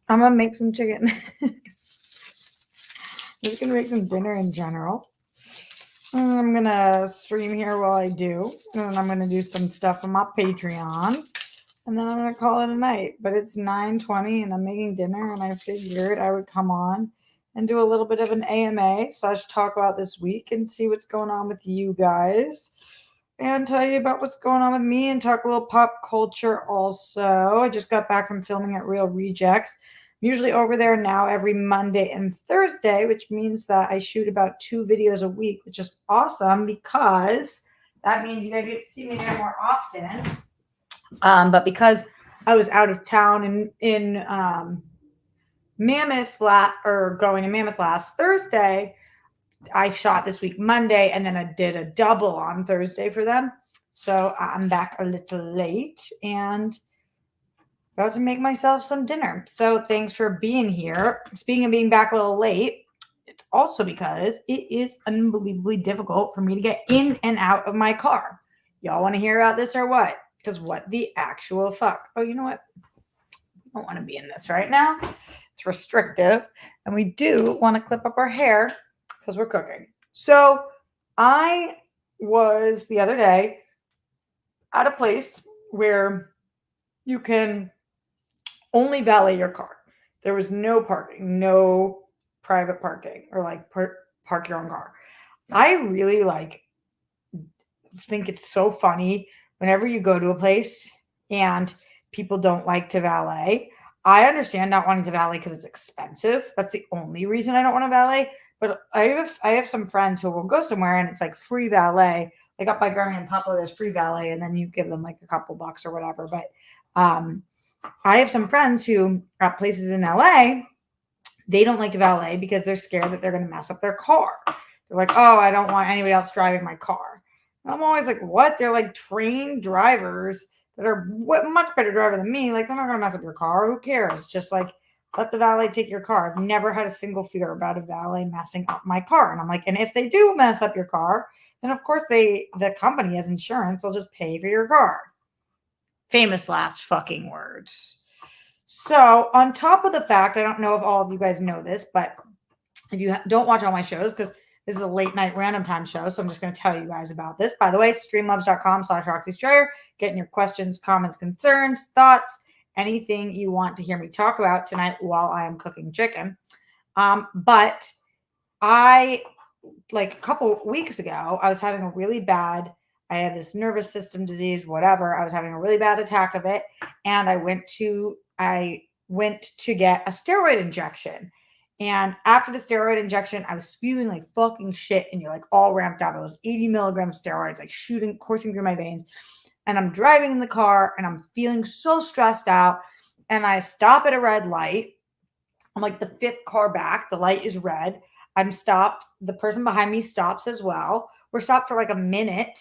I'm gonna make some chicken. I'm just gonna make some dinner in general. I'm gonna stream here while I do, and then I'm gonna do some stuff on my Patreon, and then I'm gonna call it a night. But it's 9:20, and I'm making dinner, and I figured I would come on and do a little bit of an AMA / talk about this week and see what's going on with you guys, and tell you about what's going on with me and talk a little pop culture also. I just got back from filming at Real Rejects. I'm usually over there now every Monday and Thursday, which means that I shoot about 2 videos a week, which is awesome because that means you guys get to see me there more often. But because I was out of town in Mammoth going to Mammoth last Thursday, I shot this week Monday, and then I did a double on Thursday for them. So I'm back a little late and about to make myself some dinner. So thanks for being here. Speaking of being back a little late, it's also because it is unbelievably difficult for me to get in and out of my car. Y'all want to hear about this or what? Because what the actual fuck? Oh, you know what? I don't want to be in this right now. It's restrictive. And we do want to clip up our hair because we're cooking. So I was the other day at a place where you can only valet your car. There was no parking, no private parking, or like park your own car. I really think it's so funny whenever you go to a place and people don't like to valet. I understand not wanting to valet because it's expensive. That's the only reason I don't want to valet. But I have some friends who will go somewhere and it's like free valet. Like up by Gurney and Papa, there's free valet, and then you give them like a couple bucks or whatever. But I have some friends who at places in LA, they don't like to valet because they're scared that they're going to mess up their car. They're like, oh, I don't want anybody else driving my car. And I'm always like, what? They're like trained drivers that are much better driver than me. Like, they're not going to mess up your car. Who cares? Just like, let the valet take your car. I've never had a single fear about a valet messing up my car. And I'm like, and if they do mess up your car, then of course the company has insurance. They'll just pay for your car. Famous last fucking words. So on top of the fact, I don't know if all of you guys know this, but if you don't watch all my shows, because this is a late night random time show, so I'm just going to tell you guys about this. By the way, streamlabs.com/RoxyStrayer. Getting your questions, comments, concerns, thoughts, anything you want to hear me talk about tonight while I am cooking chicken. But I, like a couple weeks ago, I was having a really bad, I have this nervous system disease, whatever. I was having a really bad attack of it. And I went to get a steroid injection. And after the steroid injection, I was feeling like fucking shit. And you're like all ramped up. It was 80 milligrams steroids, like coursing through my veins. And I'm driving in the car and I'm feeling so stressed out. And I stop at a red light. I'm like the 5th car back. The light is red. I'm stopped. The person behind me stops as well. We're stopped for like a minute.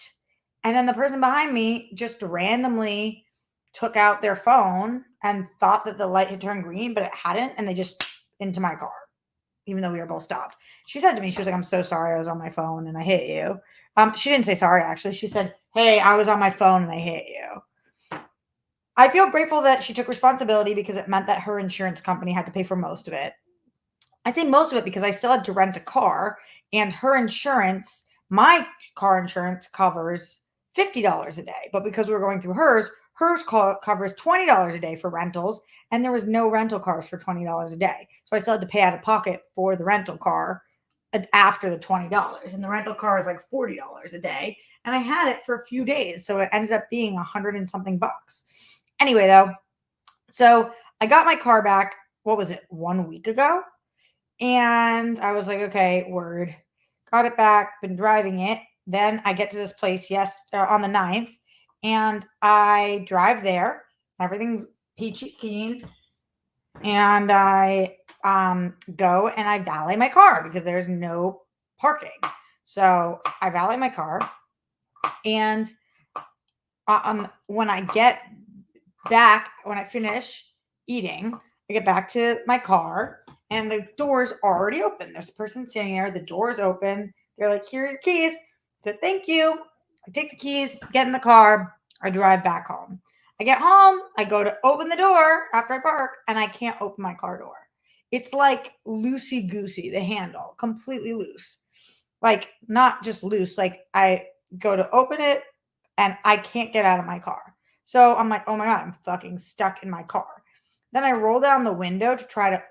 And then the person behind me just randomly took out their phone and thought that the light had turned green, but it hadn't. And they just into my car, even though we were both stopped. She said to me, she was like, I'm so sorry. I was on my phone and I hit you. She didn't say sorry, actually. She said, hey, I was on my phone and I hit you. I feel grateful that she took responsibility because it meant that her insurance company had to pay for most of it. I say most of it because I still had to rent a car, and her insurance, my car insurance, covers $50 a day. But because we were going through hers covers $20 a day for rentals, and there was no rental cars for $20 a day. So I still had to pay out of pocket for the rental car after the $20. And the rental car is like $40 a day. And I had it for a few days. So it ended up being $100 and something bucks. Anyway, though, so I got my car back, what was it, 1 week ago? And I was like, okay, word. Got it back, been driving it. Then I get to this place on the 9th. And I drive there. Everything's peachy keen. And I go and I valet my car because there's no parking. So I valet my car. And when I get back when I finish eating, I get back to my car and the door's already open. There's a person standing there, the door's open. They're like, here are your keys. I said, thank you. I take the keys, get in the car, I drive back home. I get home, I go to open the door after I park, and I can't open my car door. It's like loosey goosey, the handle, completely loose. Like, not just loose, like I go to open it and I can't get out of my car. So I'm like, oh my God, I'm fucking stuck in my car. Then I roll down the window to try to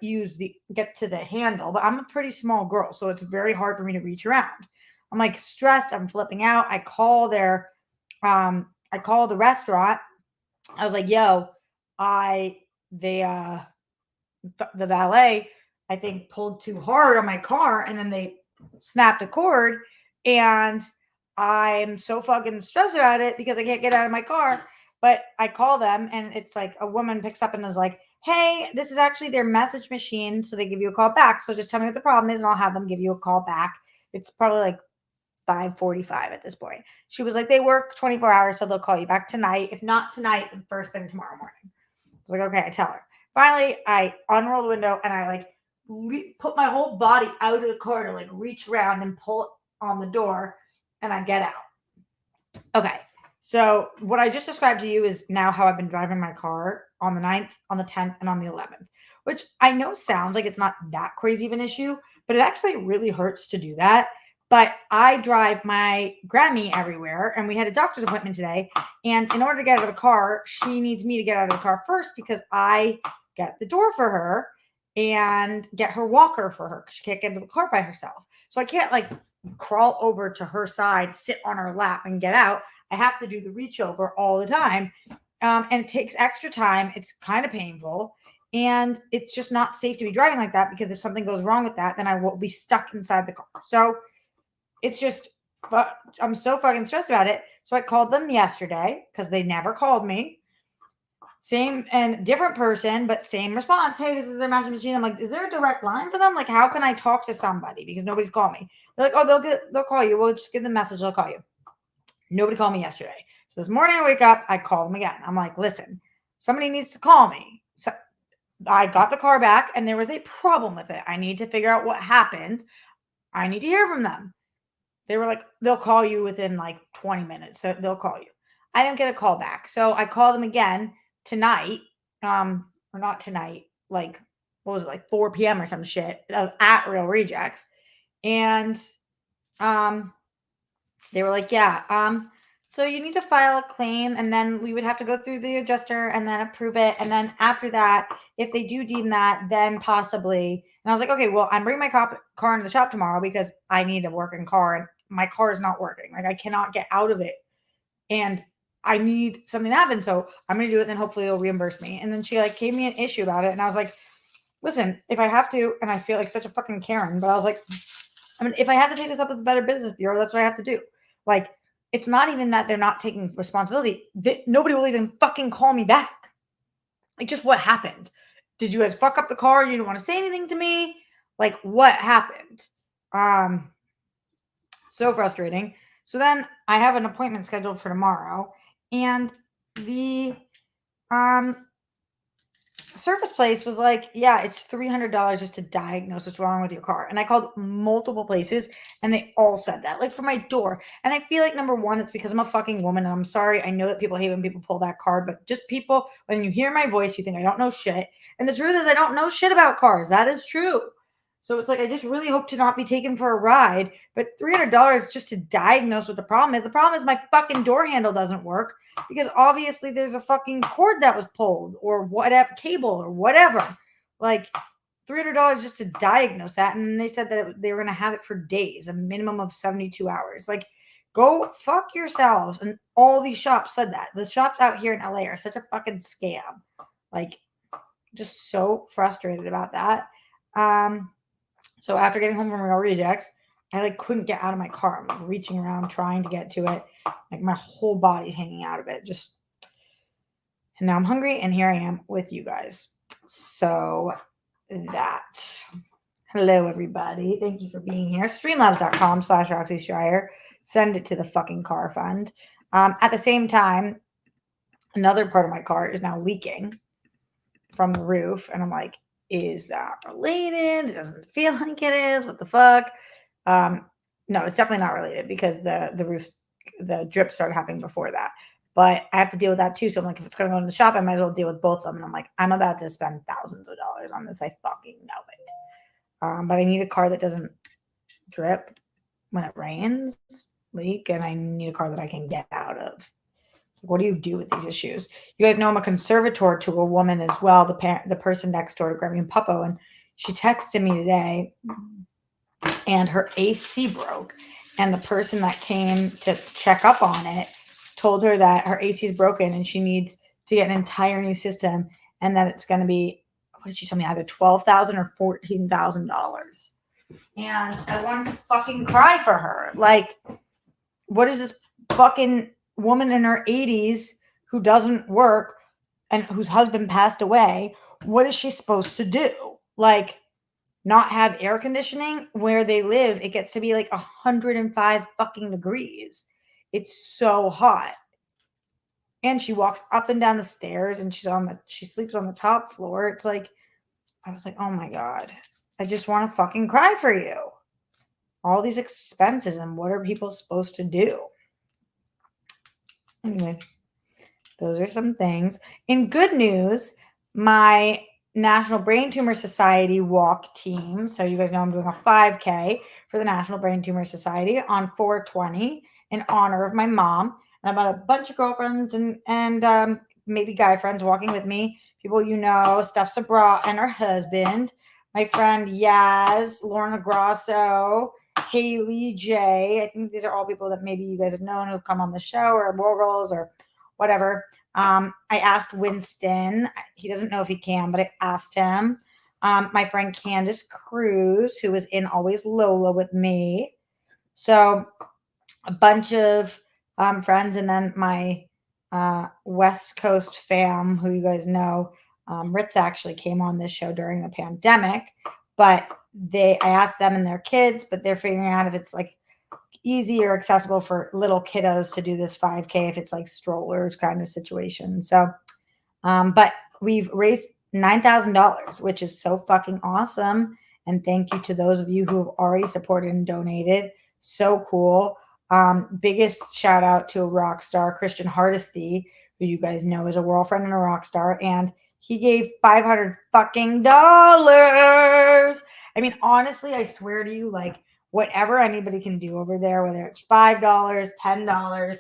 get to the handle, but I'm a pretty small girl, so it's very hard for me to reach around. I'm like stressed, I'm flipping out. I call the restaurant. I was like, yo, I, they, the valet, I think, pulled too hard on my car and then they snapped a cord. And I'm so fucking stressed about it because I can't get out of my car. But I call them and it's like a woman picks up and is like, hey, this is actually their message machine. So they give you a call back. So just tell me what the problem is and I'll have them give you a call back. It's probably like 5:45 at this point. She was like, they work 24 hours, so they'll call you back tonight. If not tonight, then first thing tomorrow morning. I was like, okay, I tell her. Finally, I unroll the window and I like put my whole body out of the car to like reach around and pull on the door, and I get out. Okay, so what I just described to you is now how I've been driving my car on the 9th, on the 10th, and on the 11th, which I know sounds like it's not that crazy of an issue, but it actually really hurts to do that. But I drive my Grammy everywhere, and we had a doctor's appointment today. And in order to get out of the car, she needs me to get out of the car first because I get the door for her and get her walker for her because she can't get into the car by herself. So I can't like crawl over to her side, sit on her lap, and get out. I have to do the reach over all the time. And it takes extra time. It's kind of painful. And it's just not safe to be driving like that because if something goes wrong with that, then I will be stuck inside the car. So it's just, but I'm so fucking stressed about it. So I called them yesterday because they never called me. Same and different person, but same response. Hey, this is their message machine. I'm like, is there a direct line for them? Like, how can I talk to somebody? Because nobody's called me. They're like, oh, they'll call you. We'll just give them a message. They'll call you. Nobody called me yesterday. So this morning I wake up, I call them again. I'm like, listen, somebody needs to call me. So I got the car back and there was a problem with it. I need to figure out what happened. I need to hear from them. They were like, they'll call you within like 20 minutes. So they'll call you. I didn't get a call back. So I called them again tonight. Or not tonight, like what was it, like 4 p.m. or some shit. That was at Real Rejects. And they were like, yeah, so you need to file a claim and then we would have to go through the adjuster and then approve it. And then after that, if they do deem that, then possibly. And I was like, okay, well, I'm bringing my car into the shop tomorrow because I need a working car and my car is not working. Like I cannot get out of it. And I need something to happen. So I'm going to do it. And then hopefully they'll reimburse me. And then she like gave me an issue about it. And I was like, listen, if I have to, and I feel like such a fucking Karen, but I was like, I mean, if I have to take this up with the Better Business Bureau, that's what I have to do. Like, it's not even that they're not taking responsibility. Nobody will even fucking call me back. Like, just what happened? Did you guys fuck up the car? You didn't want to say anything to me? Like, what happened? So frustrating. So then I have an appointment scheduled for tomorrow, and the service place was like, yeah, it's $300 just to diagnose what's wrong with your car. And I called multiple places and they all said that, like for my door. And I feel like number one, it's because I'm a fucking woman and I'm sorry. I know that people hate when people pull that card, but just people, when you hear my voice, you think I don't know shit. And the truth is I don't know shit about cars. That is true. So it's like, I just really hope to not be taken for a ride, but $300 just to diagnose what the problem is. The problem is my fucking door handle doesn't work because obviously there's a fucking cord that was pulled or whatever, cable or whatever. Like $300 just to diagnose that. And then they said that they were going to have it for days, a minimum of 72 hours. Like, go fuck yourselves. And all these shops said that. The shops out here in LA are such a fucking scam. Like, just so frustrated about that. So after getting home from Real Rejects, I like couldn't get out of my car. I'm like reaching around trying to get to it. Like my whole body's hanging out of it. Just, and now I'm hungry and here I am with you guys. So that. Hello everybody. Thank you for being here. Streamlabs.com/Roxy Schreier. Send it to the fucking car fund. At the same time, Another part of my car is now leaking from the roof. And I'm like, is that related? It doesn't feel like it is. What the fuck? Um, no, it's definitely not related because the roof, the drip started happening before that. But I have to deal with that too. So I'm like, if it's going to go in the shop, I might as well deal with both of them. And I'm like, I'm about to spend thousands of dollars on this. I fucking know it. But I need a car that doesn't drip when it rains, leak, and I need a car that I can get out of. So what do you do with these issues? You guys know I'm a conservator to a woman as well, the person next door to Grammy and Puppo, and she texted me today, and her AC broke, and the person that came to check up on it told her that her AC is broken and she needs to get an entire new system, and that it's going to be, what did she tell me, either $12,000 or $14,000. And I want to fucking cry for her. Like, what is this fucking woman in her 80s who doesn't work and whose husband passed away? What is she supposed to do? Like, not have air conditioning where they live? It gets to be like 105 fucking degrees. It's so hot. And she walks up and down the stairs and she sleeps on the top floor. It's like, I was like, oh my God, I just want to fucking cry for you. All these expenses, and what are people supposed to do? Anyway, those are some things. In good news, my National Brain Tumor Society walk team. So you guys know I'm doing a 5K for the National Brain Tumor Society on 4/20 in honor of my mom. And I've got a bunch of girlfriends and maybe guy friends walking with me. People you know, Steph Sabra and her husband, my friend Yaz, Lorna Grosso, Haley J. I think these are all people that maybe you guys have known who've come on the show, or Morgles or whatever. I asked Winston. He doesn't know if he can, but I asked him. My friend Candace Cruz, who was in Always Lola with me. So a bunch of friends, and then my West Coast fam, who you guys know. Ritz actually came on this show during the pandemic, but I asked them and their kids, but they're figuring out if it's like easy or accessible for little kiddos to do this 5K, if it's like strollers kind of situation. So, but we've raised $9,000, which is so fucking awesome. And thank you to those of you who have already supported and donated. So cool. Biggest shout out to a rock star, Christian Hardesty, who you guys know is a world friend and a rock star. And he gave $500 fucking dollars. I mean, honestly, I swear to you, like, whatever anybody can do over there, whether it's $5, $10,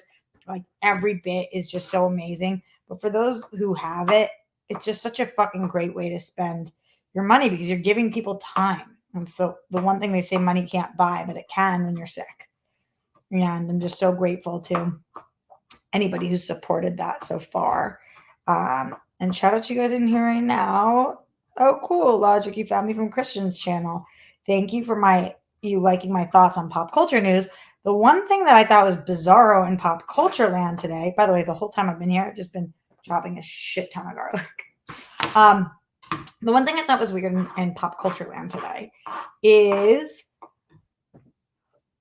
like every bit is just so amazing. But for those who have it, it's just such a fucking great way to spend your money because you're giving people time. And so the one thing they say money can't buy, but it can when you're sick. And I'm just so grateful to anybody who's supported that so far. And shout out to you guys in here right now. Oh, cool. Logic, you found me from Christian's channel. Thank you for you liking my thoughts on pop culture news. The one thing that I thought was bizarro in pop culture land today, by the way, the whole time I've been here, I've just been chopping a shit ton of garlic. The one thing I thought was weird in pop culture land today is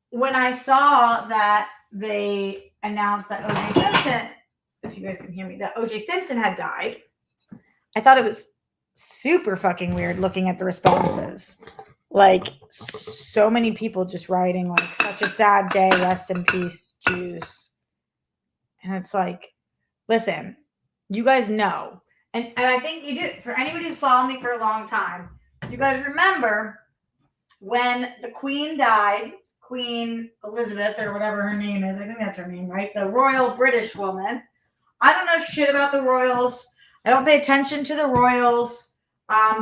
when I saw that they announced that O.J. Simpson, if you guys can hear me, that O.J. Simpson had died. I thought it was super fucking weird looking at the responses. Like, so many people just writing, like, such a sad day, rest in peace, Juice. And it's like, listen, you guys know. And I think you do. For anybody who's followed me for a long time, you guys remember when the Queen died, Queen Elizabeth, or whatever her name is. I think that's her name, right? The royal British woman. I don't know shit about the royals. I don't pay attention to the royals.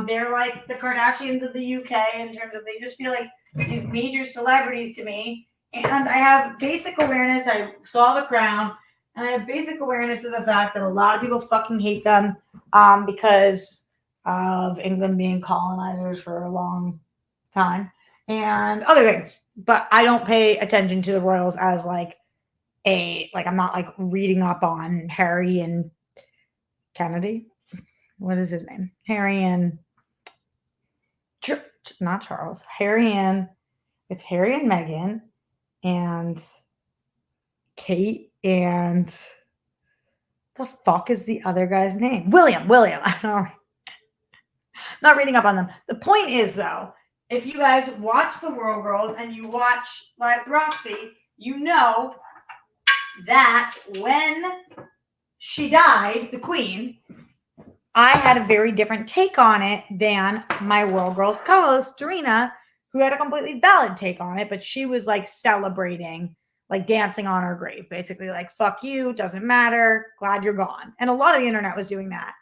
They're like the Kardashians of the UK in terms of they just feel like these major celebrities to me. And I have basic awareness. I saw The Crown, and I have basic awareness of the fact that a lot of people fucking hate them because of England being colonizers for a long time and other things. But I don't pay attention to the royals as like I'm not like reading up on Harry and Kennedy. What is his name? Harry and not Charles. It's Harry and Meghan and Kate and The fuck is the other guy's name? William. I don't know. Not reading up on them. The point is, though, if you guys watch The World Girls and you watch Live with Roxy, you know that when she died, the queen, I had a very different take on it than my World Girls co-host, Dorina, who had a completely valid take on it, but she was like celebrating, like dancing on her grave, basically like, fuck you, doesn't matter, glad you're gone. And a lot of the internet was doing that.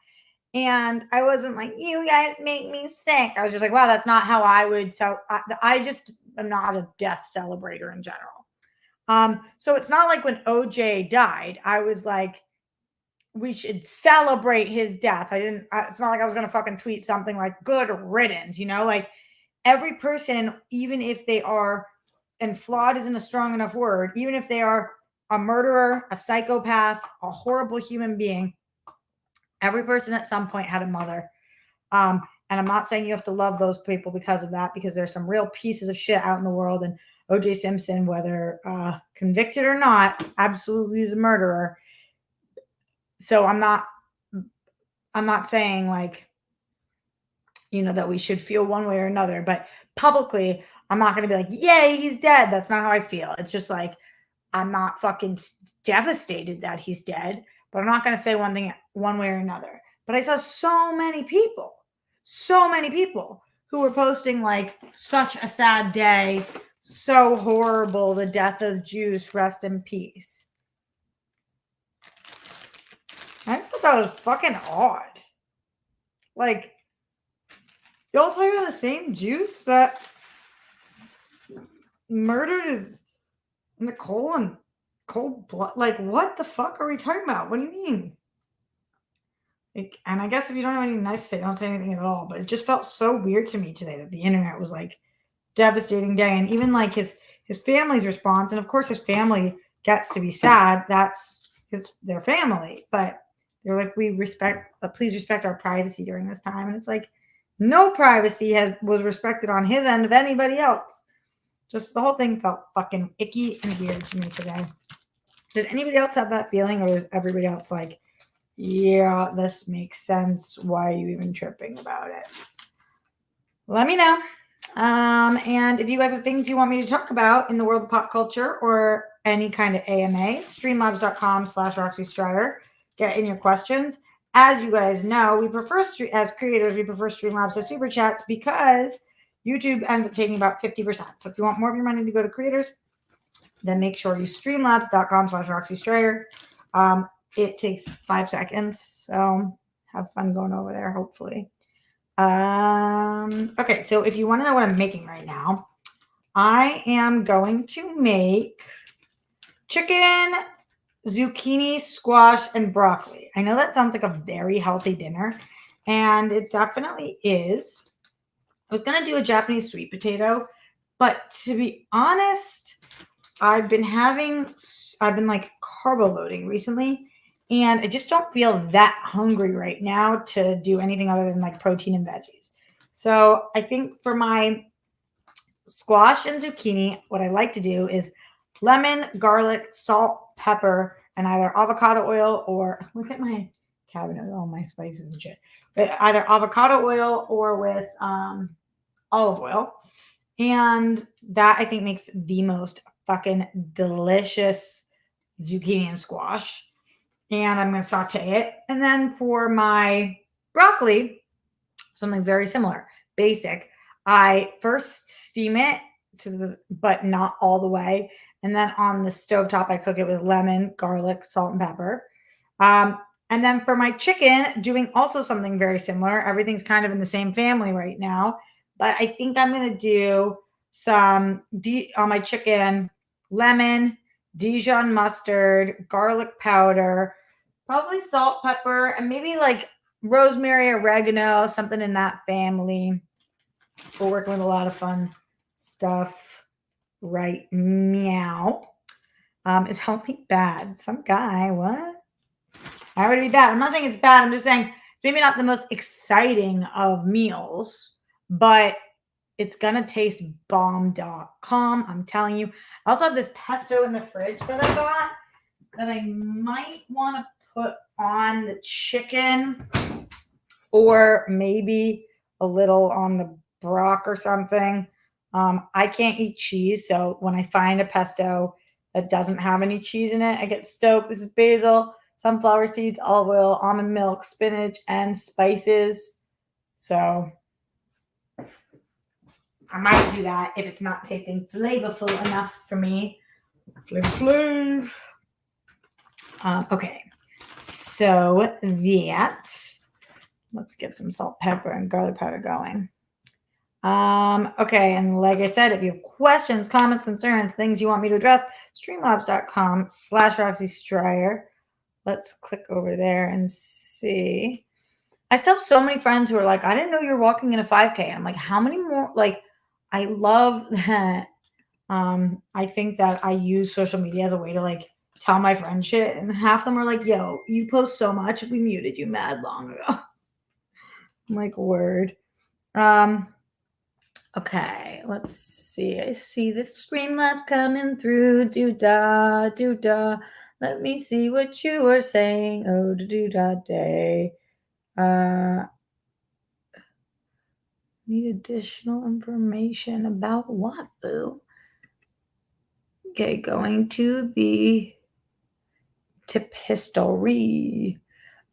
And I wasn't like, you guys make me sick. I was just like, wow, that's not how I would tell. I just am not a death celebrator in general. So it's not like when OJ died, I was like, we should celebrate his death. It's not like I was going to fucking tweet something like good riddance, like every person, even if they are, and flawed isn't a strong enough word, even if they are a murderer, a psychopath, a horrible human being, every person at some point had a mother. And I'm not saying you have to love those people because of that, because there's some real pieces of shit out in the world. And O.J. Simpson, whether convicted or not, absolutely is a murderer. So I'm not saying like, that we should feel one way or another, but publicly, I'm not going to be like, yay, he's dead. That's not how I feel. It's just like, I'm not fucking devastated that he's dead, but I'm not going to say one thing one way or another. But I saw so many people who were posting like, such a sad day, so horrible, the death of Juice, rest in peace. I just thought that was fucking odd. Like, y'all talking about the same Juice that murdered his Nicole in cold blood? Like, what the fuck are we talking about? What do you mean? Like, and I guess if you don't have anything nice to say, don't say anything at all. But it just felt so weird to me today that the internet was like devastating day, and even like his family's response. And of course, his family gets to be sad. That's their family, but they're like, please respect our privacy during this time. And it's like, no privacy was respected on his end of anybody else. Just the whole thing felt fucking icky and weird to me today. Does anybody else have that feeling, or is everybody else like, yeah, this makes sense? Why are you even tripping about it? Let me know. And if you guys have things you want me to talk about in the world of pop culture or any kind of AMA, streamlabs.com/Roxy Strider. Get in your questions. As you guys know, as creators, we prefer Streamlabs to Super Chats because YouTube ends up taking about 50%. So if you want more of your money to go to creators, then make sure you streamlabs.com/Roxy Strider. It takes 5 seconds. So have fun going over there, hopefully. Okay, so if you want to know what I'm making right now, I am going to make chicken, zucchini, squash, and broccoli. I know that sounds like a very healthy dinner, and it definitely is. I was going to do a Japanese sweet potato, but to be honest, I've been like carbo loading recently, and I just don't feel that hungry right now to do anything other than like protein and veggies. So I think for my squash and zucchini, what I like to do is lemon, garlic, salt, pepper, and either avocado oil or look at my cabinet with all my spices and shit. But either avocado oil or with olive oil. And that I think makes the most fucking delicious zucchini and squash. And I'm going to saute it. And then for my broccoli, something very similar, basic. I first steam it but not all the way. And then on the stovetop, I cook it with lemon, garlic, salt, and pepper. And then for my chicken, doing also something very similar. Everything's kind of in the same family right now. But I think I'm going to do some on my chicken, lemon, Dijon mustard, garlic powder, probably salt, pepper, and maybe like rosemary, oregano, something in that family. We're working with a lot of fun stuff right now. Is healthy bad? Some guy, what? I would be bad. I'm not saying it's bad. I'm just saying maybe not the most exciting of meals, but it's gonna taste bomb.com. I'm telling you. I also have this pesto in the fridge that I got that I might want to put on the chicken or maybe a little on the brock or something. I can't eat cheese, so when I find a pesto that doesn't have any cheese in it, I get stoked. This is basil, sunflower seeds, olive oil, almond milk, spinach, and spices. So I might do that if it's not tasting flavorful enough for me. Flavor. Okay, so let's get some salt, pepper, and garlic powder going. Okay, and like I said, if you have questions, comments, concerns, things you want me to address, streamlabs.com/Roxy Stryer. Let's click over there and see. I still have so many friends who are like, I didn't know you were walking in a 5K. And I'm like, how many more? Like, I love that. I think that I use social media as a way to like tell my friend shit, and half of them are like, yo, you post so much, we muted you mad long ago. I'm like, word. Okay, let's see. I see the Streamlabs coming through. Do-da, do-da. Let me see what you were saying. Oh, do-da day. Need additional information about what, boo? Okay, going to the tip history.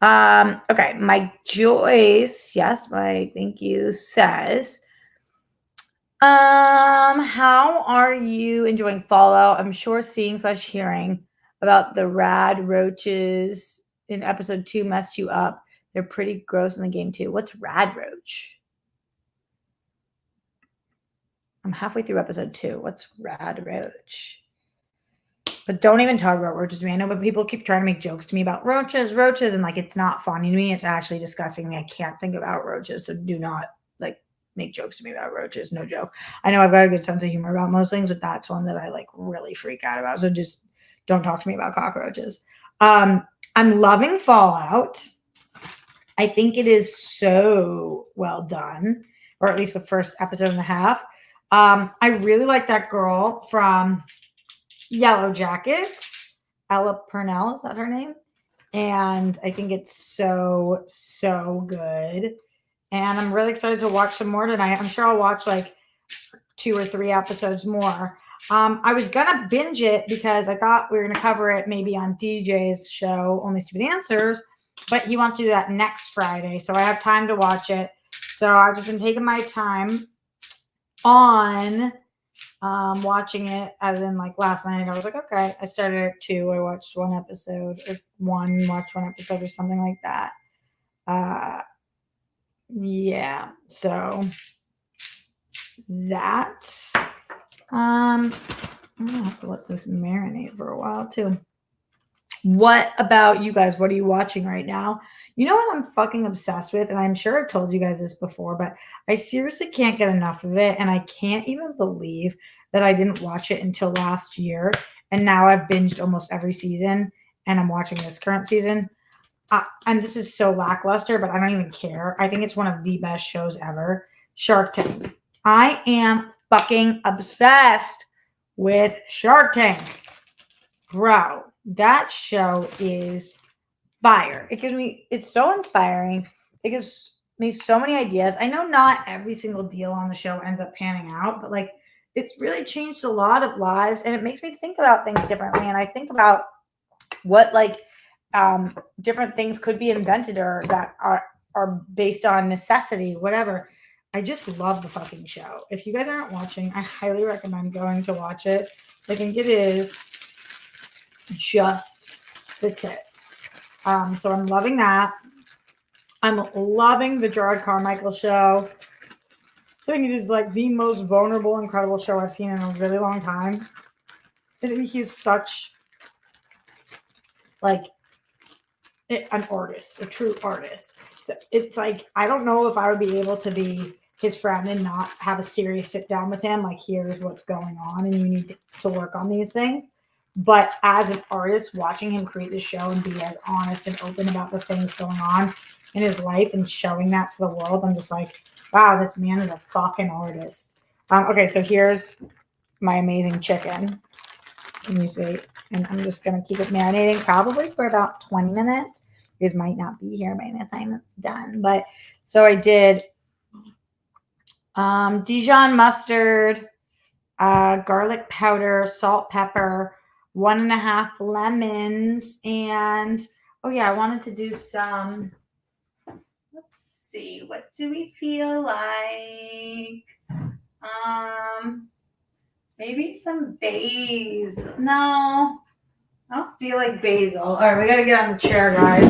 Okay, Mike Joyce, yes, Mike, thank you, says, how are you enjoying Fallout? I'm sure seeing/hearing about the rad roaches in episode 2 messed you up. They're pretty gross in the game too. What's rad roach? I'm halfway through episode 2. What's rad roach? But don't even talk about roaches to me. I know, but people keep trying to make jokes to me about roaches, and like it's not funny to me. It's actually disgusting me. I can't think about roaches, so do not like make jokes to me about roaches. No joke. I know I've got a good sense of humor about most things, but that's one that I like really freak out about. So just don't talk to me about cockroaches. I'm loving Fallout. I think it is so well done, or at least the first episode and a half. I really like that girl from Yellow Jackets, Ella Purnell, is that her name? And I think it's so good. And I'm really excited to watch some more tonight. I'm sure I'll watch like 2 or 3 episodes more. I was gonna binge it because I thought we were gonna cover it maybe on DJ's show, Only Stupid Answers, but he wants to do that next Friday, so I have time to watch it. So I've just been taking my time on watching it, as in like last night. I was like, okay, I started at 2. I watched one episode or something like that. Yeah, so that I'm gonna have to let this marinate for a while too. What about you guys? What are you watching right now? You know what I'm fucking obsessed with? And I'm sure I've told you guys this before, but I seriously can't get enough of it. And I can't even believe that I didn't watch it until last year. And now I've binged almost every season and I'm watching this current season. And this is so lackluster, but I don't even care. I think it's one of the best shows ever. Shark Tank. I am fucking obsessed with Shark Tank. Bro, that show is fire. It's so inspiring. It gives me so many ideas. I know not every single deal on the show ends up panning out, but like it's really changed a lot of lives and it makes me think about things differently. And I think about what like different things could be invented or that are based on necessity, whatever. I just love the fucking show. If you guys aren't watching, I highly recommend going to watch it. I think it is just the tits. So I'm loving that. I'm loving the Gerard Carmichael show. I think it is like the most vulnerable, incredible show I've seen in a really long time. I think he's such like an artist, a true artist. So it's like, I don't know if I would be able to be his friend and not have a serious sit down with him. Like, here's what's going on and you need to work on these things. But as an artist, watching him create this show and be as honest and open about the things going on in his life and showing that to the world, I'm just like, wow, this man is a fucking artist. Okay, so here's my amazing chicken. Can you see? And I'm just going to keep it marinating probably for about 20 minutes. You guys might not be here by the time it's done. But so I did Dijon mustard, garlic powder, salt, pepper, 1.5 lemons, and oh yeah, I wanted to do some. Let's see, what do we feel like? Maybe some basil. No, I don't feel like basil. All right, we gotta get on the chair, guys.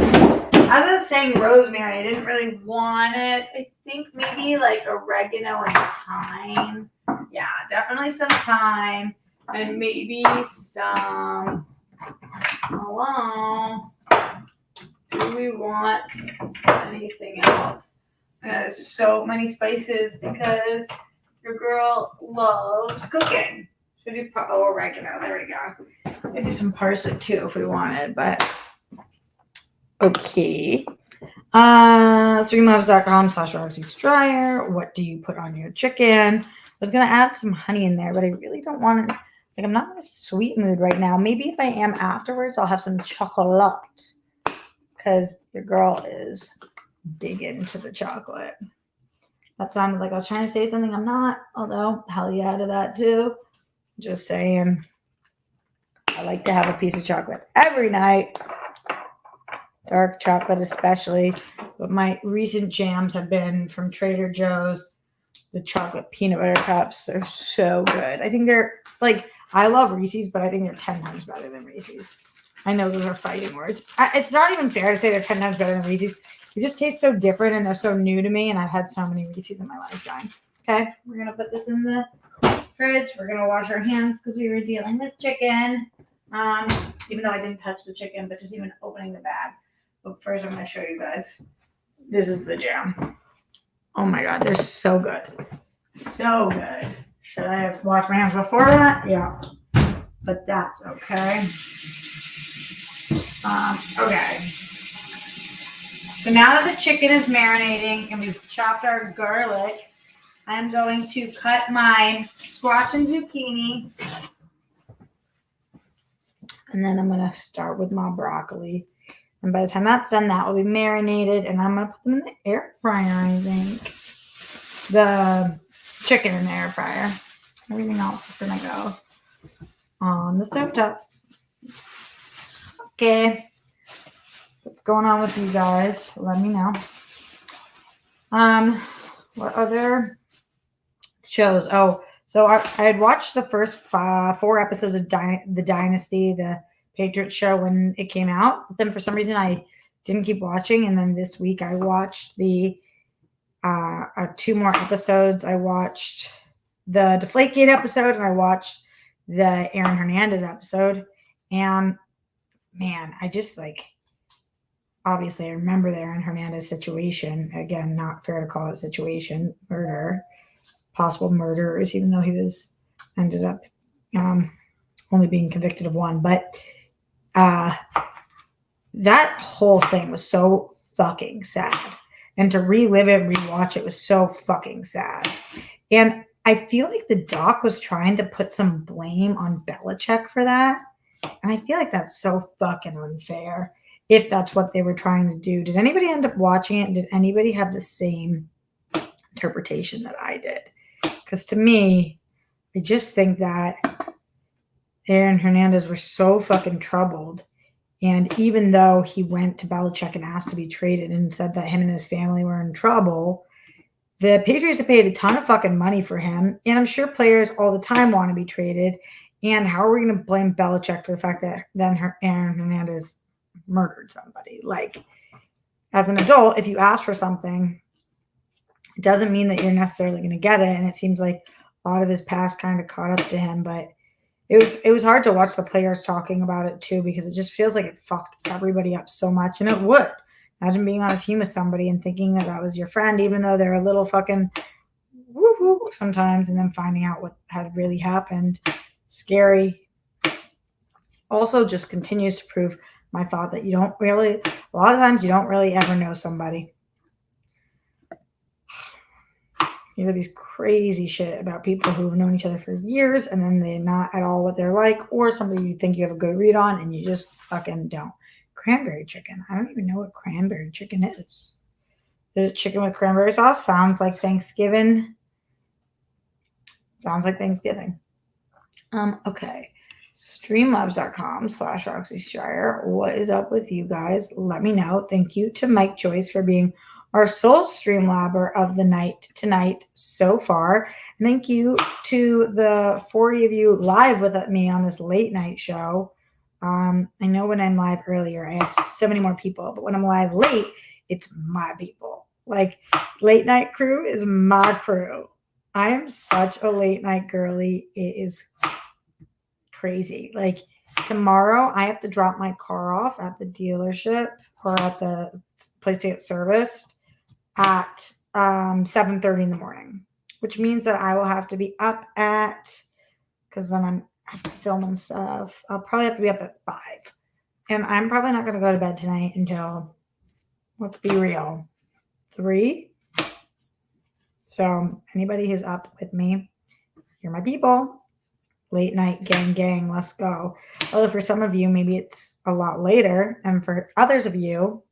I was saying rosemary. I didn't really want it. I think maybe like oregano and thyme. Yeah, definitely some thyme. And maybe some. Hello. Do we want anything else? There's so many spices because your girl loves cooking. Should we put oregano? There we go. Maybe do some parsley too if we wanted, but okay. Streamlabs.com/Roxy's dryer. What do you put on your chicken? I was gonna add some honey in there, but I really don't want to. Like, I'm not in a sweet mood right now. Maybe if I am afterwards, I'll have some chocolate because your girl is big into the chocolate. That sounded like I was trying to say something. I'm not, although hell yeah to that too. Just saying. I like to have a piece of chocolate every night. Dark chocolate especially. But my recent jams have been from Trader Joe's. The chocolate peanut butter cups. They're so good. I think they're like, I love Reese's, but I think they're 10 times better than Reese's. I know those are fighting words. It's not even fair to say they're 10 times better than Reese's. They just taste so different and they're so new to me, and I've had so many Reese's in my lifetime. Okay, we're going to put this in the fridge. We're going to wash our hands because we were dealing with chicken. Even though I didn't touch the chicken, but just even opening the bag. But first I'm going to show you guys. This is the jam. Oh my God, they're so good. So good. Should I have washed my hands before that? Yeah. But that's okay. Okay. So now that the chicken is marinating and we've chopped our garlic, I'm going to cut my squash and zucchini. And then I'm going to start with my broccoli. And by the time that's done, that will be marinated. And I'm going to put them in the air fryer, I think. The chicken in the air fryer. Everything else is going to go on the stovetop. Okay. What's going on with you guys? Let me know. What other shows? Oh, so I had watched the first 4 episodes of The Dynasty, the Patriots show, when it came out. But then for some reason I didn't keep watching. And then this week I watched the 2 more episodes. I watched the Deflategate episode and I watched the Aaron Hernandez episode. And man, I just like, obviously I remember the Aaron Hernandez situation. Again, not fair to call it a situation. Murder. Possible murderers, even though he was ended up only being convicted of 1. But that whole thing was so fucking sad. And to relive it, rewatch it was so fucking sad. And I feel like the doc was trying to put some blame on Belichick for that. And I feel like that's so fucking unfair if that's what they were trying to do. Did anybody end up watching it? Did anybody have the same interpretation that I did? Because to me, I just think that Aaron Hernandez was so fucking troubled. And even though he went to Belichick and asked to be traded and said that him and his family were in trouble, the Patriots have paid a ton of fucking money for him. And I'm sure players all the time want to be traded. And how are we going to blame Belichick for the fact that then Aaron Hernandez murdered somebody? Like, as an adult, if you ask for something, it doesn't mean that you're necessarily going to get it. And it seems like a lot of his past kind of caught up to him. But it was hard to watch the players talking about it too, because it just feels like it fucked everybody up so much. And it would. Imagine being on a team with somebody and thinking that that was your friend, even though they're a little fucking woo-hoo sometimes, and then finding out what had really happened. Scary. Also just continues to prove my thought that a lot of times you don't really ever know somebody. You know, these crazy shit about people who have known each other for years and then they're not at all what they're like, or somebody you think you have a good read on and you just fucking don't. cranberry chicken. I don't even know what cranberry chicken is. Is it chicken with cranberry sauce? Sounds like Thanksgiving. Sounds like Thanksgiving. Okay. Streamlabs.com/Roxy Stryer. What is up with you guys? Let me know. Thank you to Mike Joyce for being our sole Streamlabber of the night tonight so far. And thank you to the 40 of you live with me on this late night show. I know when I'm live earlier, I have so many more people, but when I'm live late, it's my people. Like, late night crew is my crew. I am such a late night girly. It is crazy. Like, tomorrow I have to drop my car off at the dealership or at the place to get serviced at 7:30 in the morning, which means that I will have to be up at, because then I'm filming stuff. I'll probably have to be up at 5. And I'm probably not going to go to bed tonight until, let's be real, 3. So anybody who's up with me, you're my people. Late night gang, let's go. Although for some of you, maybe it's a lot later. And for others of you,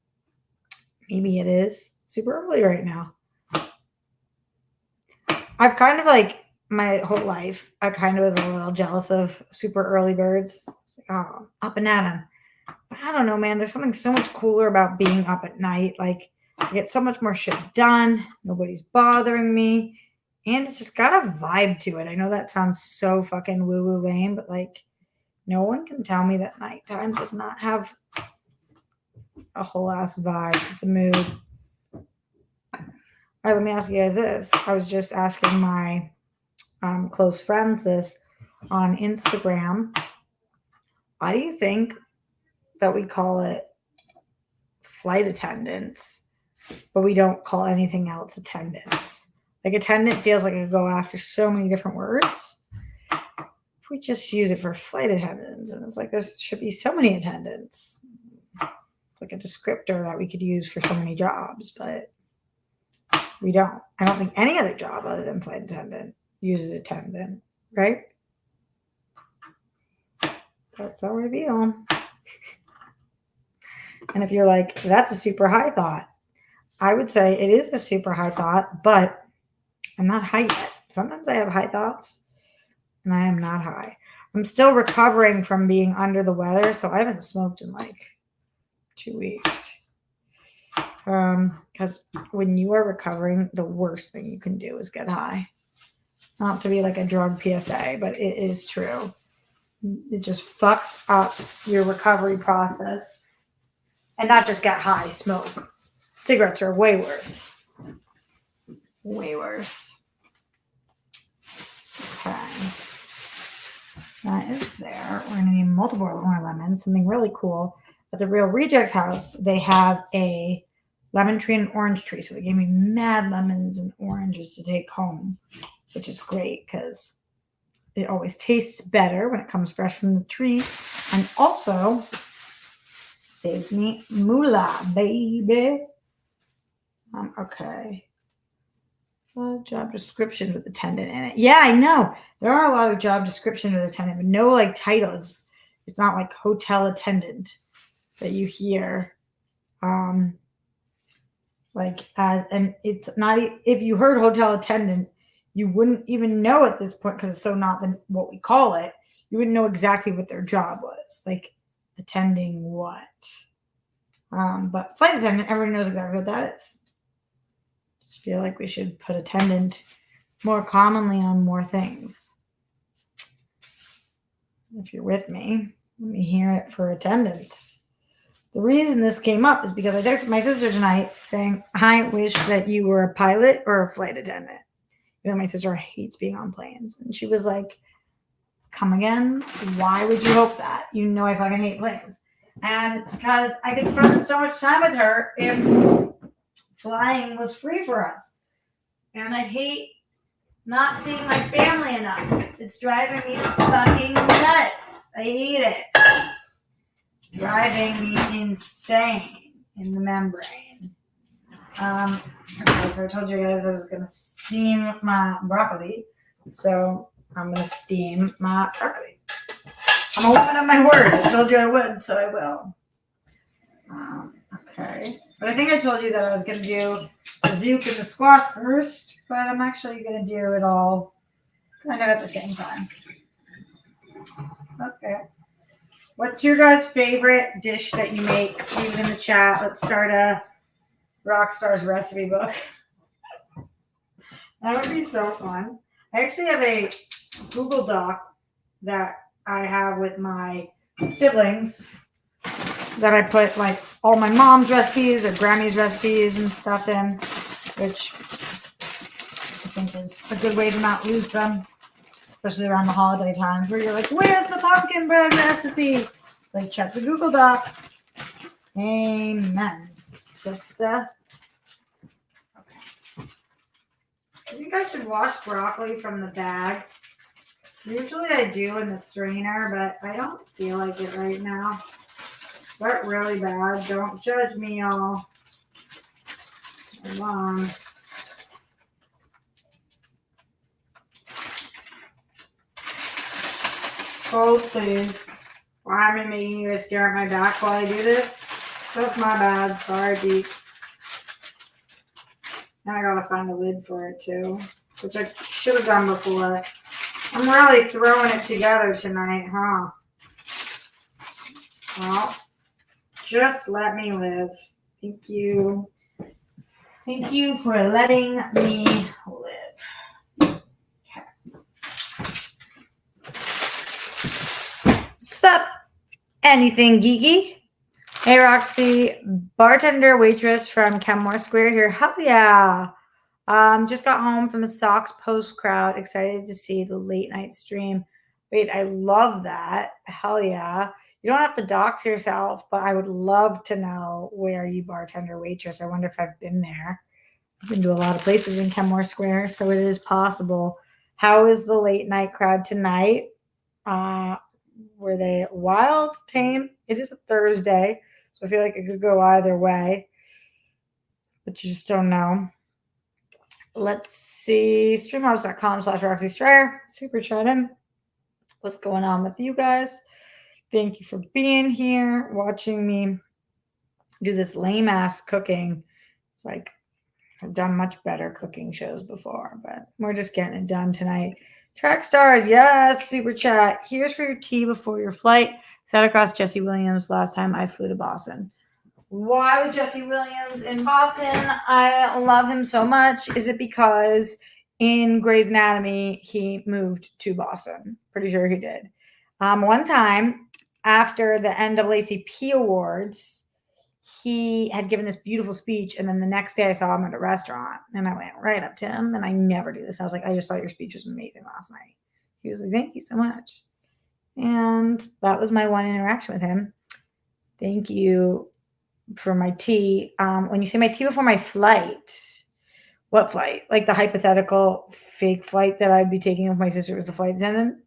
maybe it is super early right now. I've kind of like my whole life, I kind of was a little jealous of super early birds. It's like, oh, up and at 'em. But I don't know, man. There's something so much cooler about being up at night. Like, I get so much more shit done. Nobody's bothering me. And it's just got a vibe to it. I know that sounds so fucking woo-woo lame, but like, no one can tell me that nighttime does not have a whole ass vibe. It's a mood. All right, let me ask you guys this. I was just asking my close friends this on Instagram. Why do you think that we call it flight attendants, but we don't call anything else attendants? Like, attendant feels like it could go after so many different words. If we just use it for flight attendants, and it's like there should be so many attendants. It's like a descriptor that we could use for so many jobs, but we don't. I don't think any other job other than flight attendant uses attendant, right? That's how I feel. And if you're like, that's a super high thought, I would say it is a super high thought, but I'm not high yet. Sometimes I have high thoughts, and I am not high. I'm still recovering from being under the weather, so I haven't smoked in like 2 weeks. Because when you are recovering, the worst thing you can do is get high. Not to be like a drug PSA, but it is true. It just fucks up your recovery process. And not just get high, smoke. Cigarettes are way worse. Way worse. Okay. That is there. We're going to need multiple more lemons. Something really cool. At the Real Rejects house, they have a lemon tree and orange tree. So they gave me mad lemons and oranges to take home, which is great because it always tastes better when it comes fresh from the tree. And also saves me moolah, baby. Okay. Job description with attendant in it. Yeah, I know. There are a lot of job descriptions with attendant, but no like titles. It's not like hotel attendant that you hear. And it's not, if you heard hotel attendant, you wouldn't even know at this point because it's so not what we call it. You wouldn't know exactly what their job was. Like, attending what? But flight attendant, everyone knows exactly what that is. Just feel like we should put attendant more commonly on more things. If you're with me, let me hear it for attendance. The reason this came up is because I texted my sister tonight saying, I wish that you were a pilot or a flight attendant. You know, my sister hates being on planes. And she was like, come again? Why would you hope that? You know I fucking hate planes. And it's because I could spend so much time with her if flying was free for us. And I hate not seeing my family enough. It's driving me fucking nuts. I hate it. Driving me insane in the membrane. Okay, so I told you guys I was going to steam my broccoli. So I'm going to steam my broccoli. I'm a woman of my word. I told you I would, so I will. Okay. But I think I told you that I was going to do the zook and the squash first, but I'm actually going to do it all kind of at the same time. Okay. What's your guys' favorite dish that you make? Leave it in the chat. Let's start a Rockstar's recipe book. That would be so fun. I actually have a Google Doc that I have with my siblings that I put like all my mom's recipes or Grammy's recipes and stuff in, which I think is a good way to not lose them, especially around the holiday times where you're like, where's the pumpkin bread recipe? It's like, check the Google Doc. Amen, sister. Okay. I think I should wash broccoli from the bag. Usually I do in the strainer, but I don't feel like it right now. But really bad. Don't judge me, y'all. Come on. Oh, please. Why am I making you guys stare at my back while I do this? That's my bad. Sorry, peeps. Now I gotta find a lid for it too, which I should have done before. I'm really throwing it together tonight, huh? Well, just let me live. Thank you. Thank you for letting me live. Okay. Sup, anything geeky? Hey, Roxy, bartender waitress from Kenmore Square here. Hell yeah. Just got home from a Sox post crowd. Excited to see the late night stream. Wait, I love that. Hell yeah. You don't have to dox yourself, but I would love to know where you bartender waitress. I wonder if I've been there. I've been to a lot of places in Kenmore Square, so it is possible. How is the late night crowd tonight? Were they wild, tame? It is a Thursday, so I feel like it could go either way, but you just don't know. Let's see. Streamhouse.com/Roxy Stryer. Super chatting. What's going on with you guys? Thank you for being here, watching me do this lame ass cooking. It's like I've done much better cooking shows before, but we're just getting it done tonight. Track stars, yes, super chat. Here's for your tea before your flight. Sat across Jesse Williams last time I flew to Boston. Why was Jesse Williams in Boston? I love him so much. Is it because in Grey's Anatomy he moved to Boston? Pretty sure he did. One time after the NAACP Awards, he had given this beautiful speech, and then the next day I saw him at a restaurant, and I went right up to him, and I never do this. I was like, I just thought your speech was amazing last night. He was like, thank you so much. And that was my one interaction with him. Thank you for my tea. When you say my tea before my flight, what flight? Like the hypothetical fake flight that I'd be taking if my sister was the flight attendant?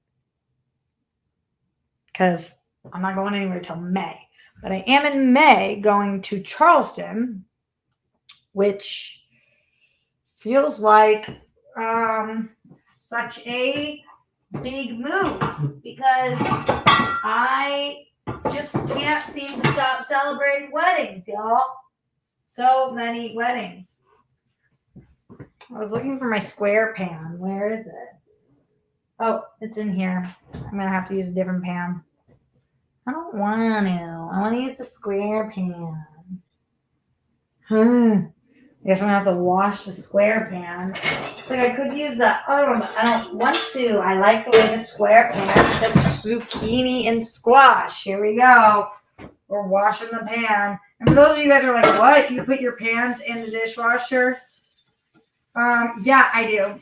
Because I'm not going anywhere till May. But I am in May going to Charleston, which feels like such a big move because I just can't seem to stop celebrating weddings, y'all. So many weddings. I was looking for my square pan. Where is it? Oh, it's in here. I'm going to have to use a different pan. I don't want to. I want to use the square pan. I guess I'm going to have to wash the square pan. It's like I could use the other one, but I don't want to. I like the way the square pan looks. Zucchini and squash. Here we go. We're washing the pan. And for those of you guys who are like, what? You put your pans in the dishwasher? Yeah, I do.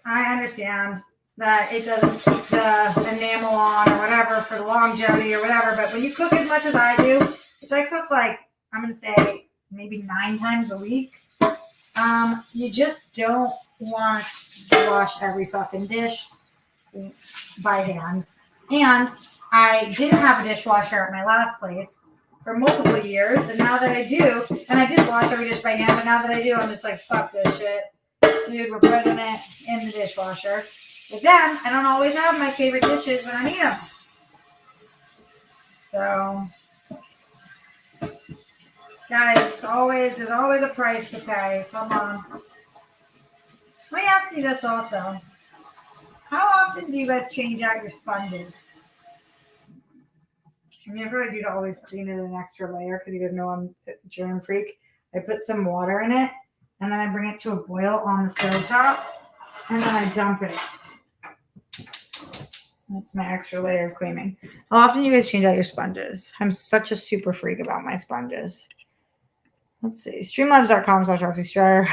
I understand that it doesn't keep the enamel on or whatever for the longevity or whatever. But when you cook as much as I do, which I cook like, I'm going to say maybe 9 times a week, you just don't want to wash every fucking dish by hand. And I didn't have a dishwasher at my last place for multiple years. And now that I do, and I did wash every dish by hand, but now that I do, I'm just like, fuck this shit. Dude, we're putting it in the dishwasher. But then, I don't always have my favorite dishes when I need them. So, Guys, there's always a price to pay. Come on. Let me ask you this also. How often do you guys change out your sponges? Remember, I do to always clean it an extra layer because you guys know I'm a germ freak. I put some water in it, and then I bring it to a boil on the stove top, and then I dump it. That's my extra layer of cleaning. How often do you guys change out your sponges? I'm such a super freak about my sponges. Let's see. Streamlabs.com/RoxyStryer.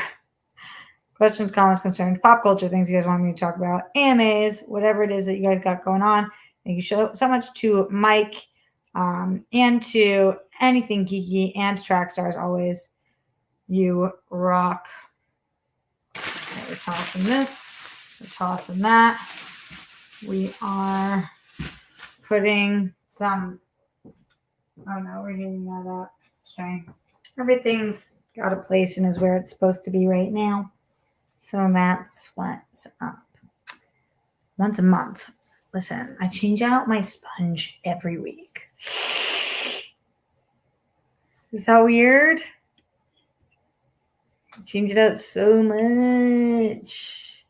Questions, comments, concerns, pop culture, things you guys want me to talk about, AMAs, whatever it is that you guys got going on. Thank you so much to Mike and to anything geeky and to Trackstar as always. You rock. Okay, we're tossing this. We're tossing that. We are putting some. Oh no, we're heating that up. Okay. Everything's got a place and is where it's supposed to be right now. So that's what's up. Once a month. Listen, I change out my sponge every week. Is that weird? I change it out so much.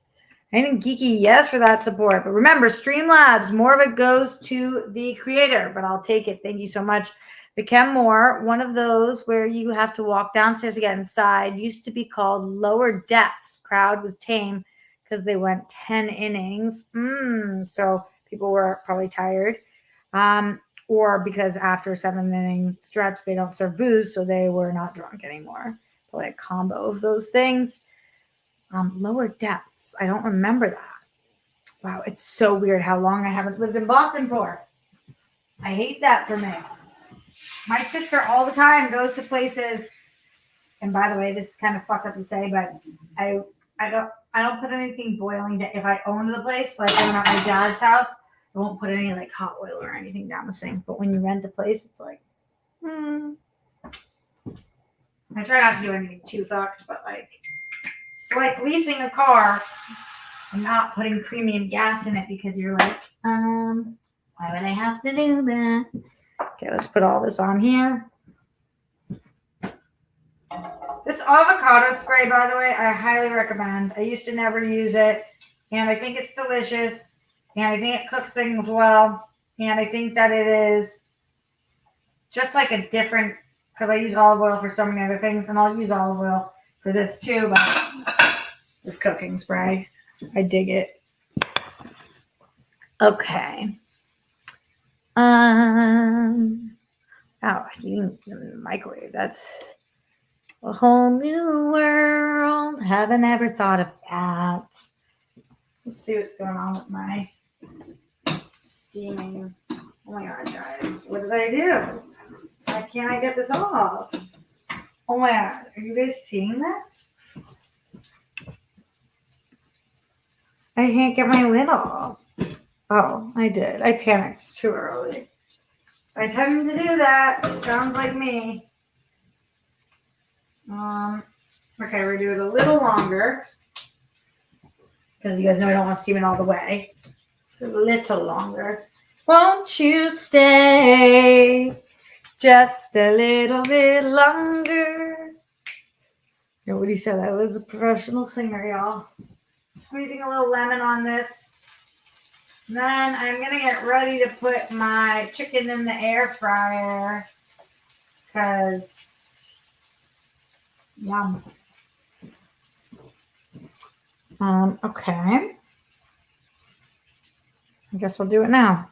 Anything geeky? Yes, for that support. But remember, Streamlabs, more of it goes to the creator, but I'll take it. Thank you so much. The Chem Moore, one of those where you have to walk downstairs to get inside, used to be called Lower Depths. Crowd was tame because they went 10 innings. So people were probably tired. Or because after a 7-inning stretch, they don't serve booze, so they were not drunk anymore. Probably a combo of those things. Lower Depths. I don't remember that. Wow, it's so weird how long I haven't lived in Boston for. I hate that for me. My sister all the time goes to places, and by the way, this is kind of fucked up to say, but I don't put anything boiling down. If I owned the place, like I'm at my dad's house, I won't put any like hot oil or anything down the sink. But when you rent a place, it's like, I try not to do anything too fucked, but like it's like leasing a car and not putting premium gas in it because you're like, why would I have to do that? Okay, let's put all this on here. This avocado spray, by the way, I highly recommend. I used to never use it, and I think it's delicious, and I think it cooks things well, and I think that it is just like a different, because I use olive oil for so many other things, and I'll use olive oil for this too, but this cooking spray, I dig it. Okay. Heating in the microwave. That's a whole new world. Haven't ever thought of that. Let's see what's going on with my steaming. Oh my god, guys. What did I do? Why can't I get this off? Oh my god. Are you guys seeing this? I can't get my lid off. Oh, I did. I panicked too early. I tend to do that. Sounds like me. Okay, we're doing it a little longer because you guys know I don't want to steam it all the way. A little longer. Won't you stay just a little bit longer? Nobody said I was a professional singer, y'all. Squeezing a little lemon on this. Then I'm going to get ready to put my chicken in the air fryer because, yum. Okay. I guess we'll do it now.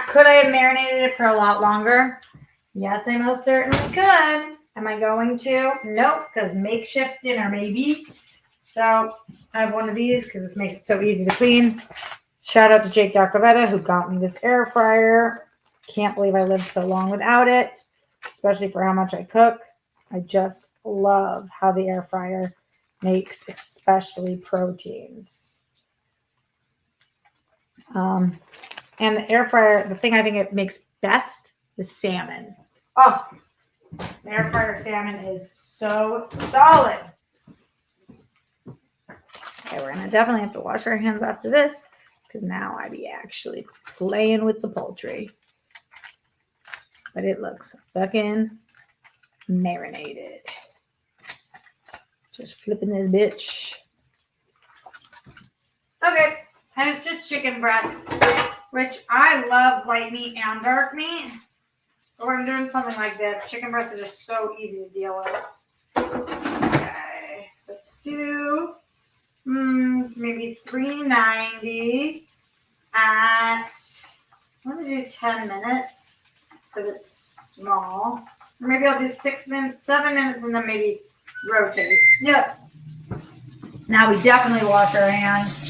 Could I have marinated it for a lot longer? Yes, I most certainly could. Am I going to? Nope, because makeshift dinner, maybe. So I have one of these because this makes it so easy to clean. Shout out to Jake Yacovetta who got me this air fryer. Can't believe I lived so long without it, especially for how much I cook. I just love how the air fryer makes, especially proteins. And the air fryer, the thing I think it makes best is salmon. Oh, the air fryer salmon is so solid. Okay, we're going to definitely have to wash our hands after this because now I be actually playing with the poultry. but it looks fucking marinated. Just flipping this bitch. Okay, and it's just chicken breast, which I love light meat and dark meat. But when I'm doing something like this, chicken breast is just so easy to deal with. Okay, let's do maybe $3.90 at, I'm going to do 10 minutes because it's small. Or maybe I'll do 7 minutes and then maybe rotate. Yep. Now we definitely wash our hands.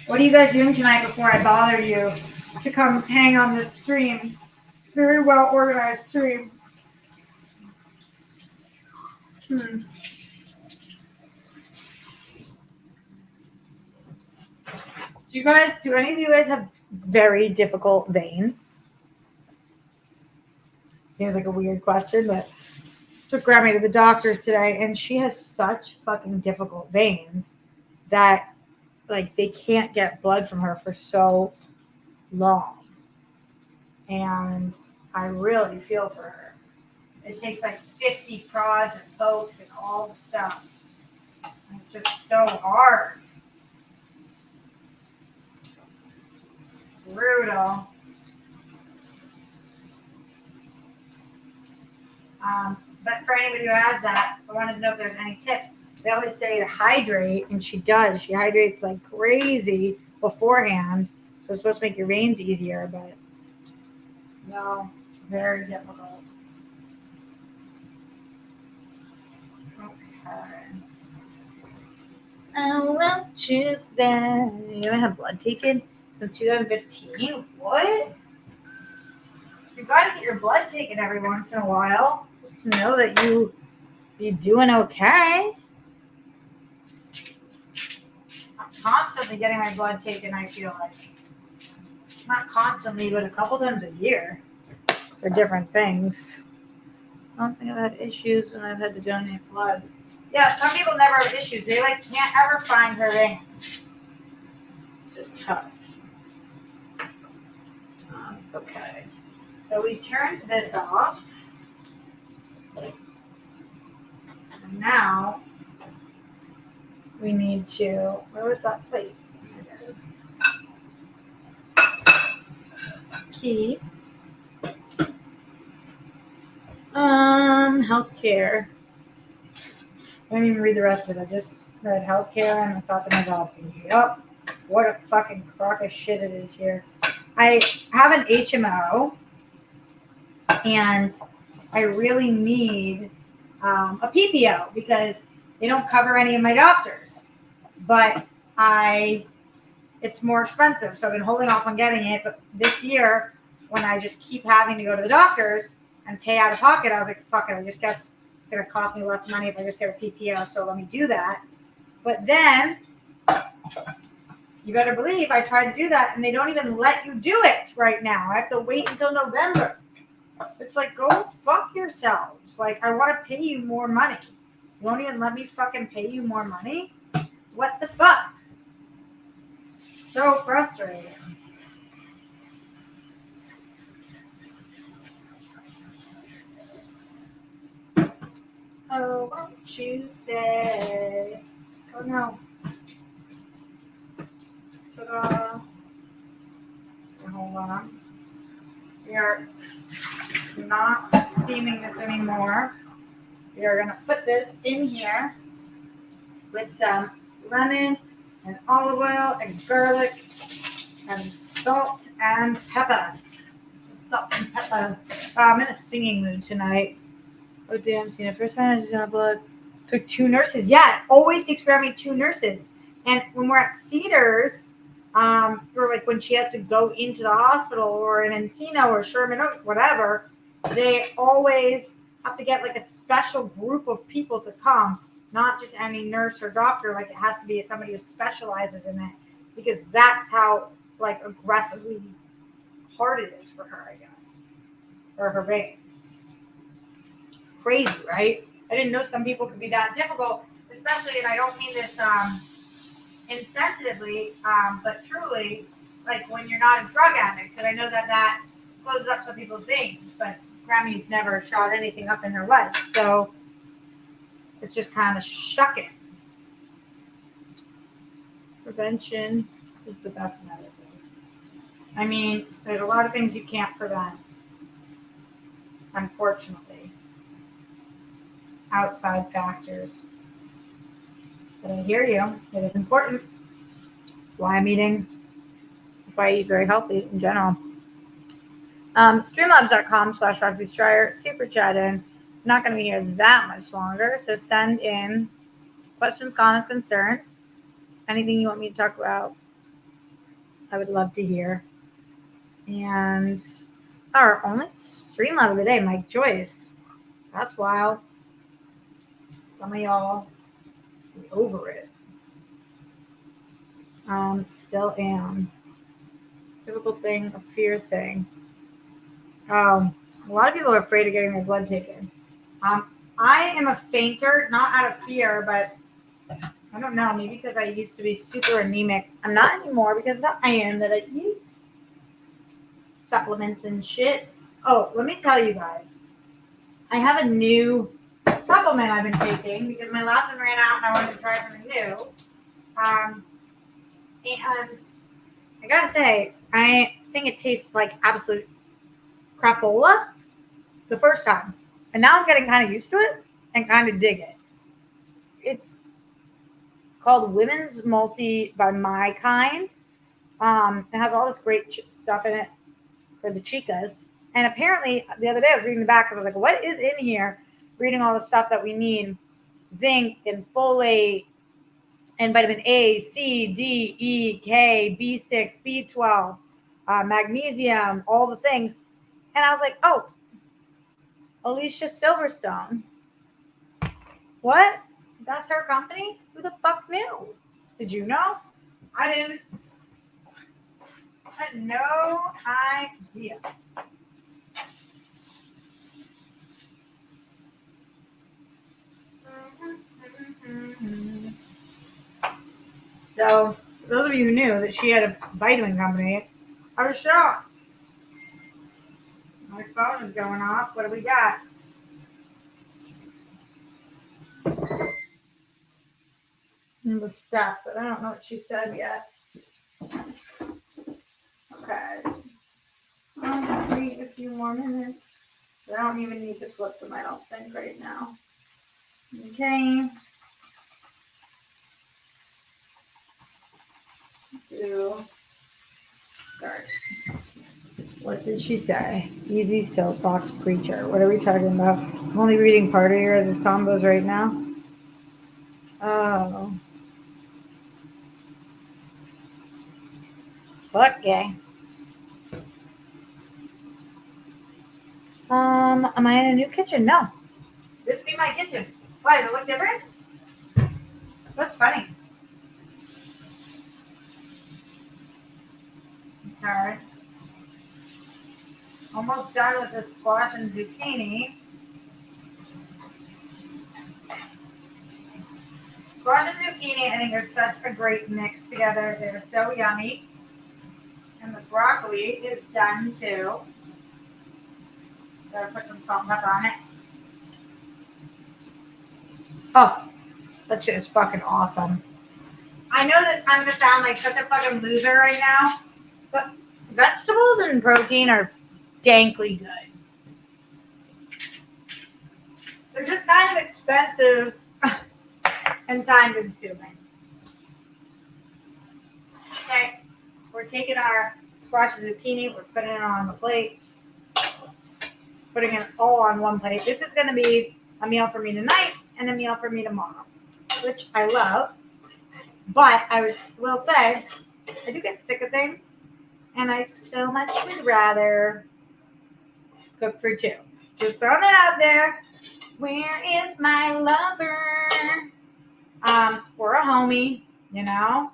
What are you guys doing tonight before I bother you to come hang on this stream? Very well organized stream. Do any of you guys have very difficult veins? Seems like a weird question, but took Grammy to the doctor's today, and she has such fucking difficult veins that like they can't get blood from her for so long. And I really feel for her. It takes like 50 prods and pokes and all the stuff. And it's just so hard. Brutal. But for anybody who has that, I wanted to know if there's any tips. They always say to hydrate, and she does. She hydrates like crazy beforehand. So it's supposed to make your veins easier, but no, very difficult. Okay. Oh, well, Tuesday. You haven't had blood taken since 2015? What? You gotta get your blood taken every once in a while, just to know that you're doing okay. I'm constantly getting my blood taken, I feel like. Not constantly, but a couple times a year for different things. I don't think I've had issues when I've had to donate blood. Yeah, some people never have issues. They like can't ever find their veins. It's just tough. Okay. So we turned this off. And now we need to, where was that plate? Keep healthcare. I didn't even read the rest of it. I just read healthcare and I thought to myself, yup, what a fucking crock of shit it is here. I have an HMO and I really need a PPO because they don't cover any of my doctors. But it's more expensive. So I've been holding off on getting it. But this year, when I just keep having to go to the doctors and pay out of pocket, I was like, fuck it. I just guess it's going to cost me less money if I just get a PPO. So let me do that. But then you better believe I tried to do that and they don't even let you do it right now. I have to wait until November. It's like, go fuck yourselves. Like, I want to pay you more money. You won't even let me fucking pay you more money? What the fuck? So frustrating. Oh, Tuesday. Oh no. Ta-da. Hold on. We are not steaming this anymore. We are going to put this in here with some lemon and olive oil and garlic and salt and pepper. This is salt and pepper. I'm in a singing mood tonight. Oh, damn, Cena. First time I just got blood. Took 2 nurses. Yeah, it always takes Grammy 2 nurses. And when we're at Cedars, or like when she has to go into the hospital or in Encino or Sherman Oaks, whatever, they always have to get like a special group of people to come, not just any nurse or doctor. Like it has to be somebody who specializes in it because that's how like aggressively hard it is for her, I guess, or her veins. Crazy, right? I didn't know some people could be that difficult, especially, and I don't mean this insensitively, but truly, like when you're not a drug addict, because I know that closes up some people's veins, but Grammy's never shot anything up in her life, so it's just kind of shucking. Prevention is the best medicine. I mean, there's a lot of things you can't prevent, unfortunately. Outside factors. But I hear you. It is important. Why I'm eating. Why I eat very healthy in general. Streamlabs.com/Roxy Stryer. Super chat in. I'm not going to be here that much longer, so send in questions, comments, concerns. Anything you want me to talk about, I would love to hear. And our only Streamlab of the day, Mike Joyce. That's wild. Some of y'all be over it. Still am. Typical thing, a fear thing. A lot of people are afraid of getting their blood taken. I am a fainter, not out of fear, but I don't know, maybe because I used to be super anemic. I'm not anymore because of the iron that I eat. Supplements and shit. Oh, let me tell you guys. I have a new supplement I've been taking because my last one ran out and I wanted to try something new. And I gotta say, I think it tastes like absolute crapola the first time. And now I'm getting kind of used to it and kind of dig it. It's called Women's Multi by My Kind. It has all this great stuff in it for the chicas. And apparently, the other day I was reading the back and I was like, what is in here? Reading all the stuff that we need. Zinc and folate and vitamin A, C, D, E, K, B6, B12, magnesium, all the things. And I was like, oh, Alicia Silverstone. What? That's her company? Who the fuck knew? Did you know? I didn't. I had no idea. So, for those of you who knew that she had a vitamin company, I was shocked. My phone is going off. What do we got? The stuff, but I don't know what she said yet. Okay. I'll wait a few more minutes. I don't even need to flip them, I don't think, right now. Okay. To start. What did she say? Easy soapbox preacher. What are we talking about? I'm only reading part of your guys' combos right now. Oh. Fuck yeah. Am I in a new kitchen? No. This would be my kitchen. Why, does it look different? That's funny. Alright. Almost done with the squash and zucchini. Squash and zucchini, I think, are such a great mix together. They're so yummy. And the broccoli is done too. Gotta put some salt and pepper on it. Oh, that shit is fucking awesome. I know that I'm gonna sound like such a fucking loser right now, but vegetables and protein are dankly good. They're just kind of expensive and time consuming. Okay, we're taking our squash and zucchini, we're putting it on the plate, putting it all on one plate. This is going to be a meal for me tonight and a meal for me tomorrow, which I love. But I will say, I do get sick of things, and I so much would rather cook for two. Just throwing that out there. Where is my lover? Or a homie, you know.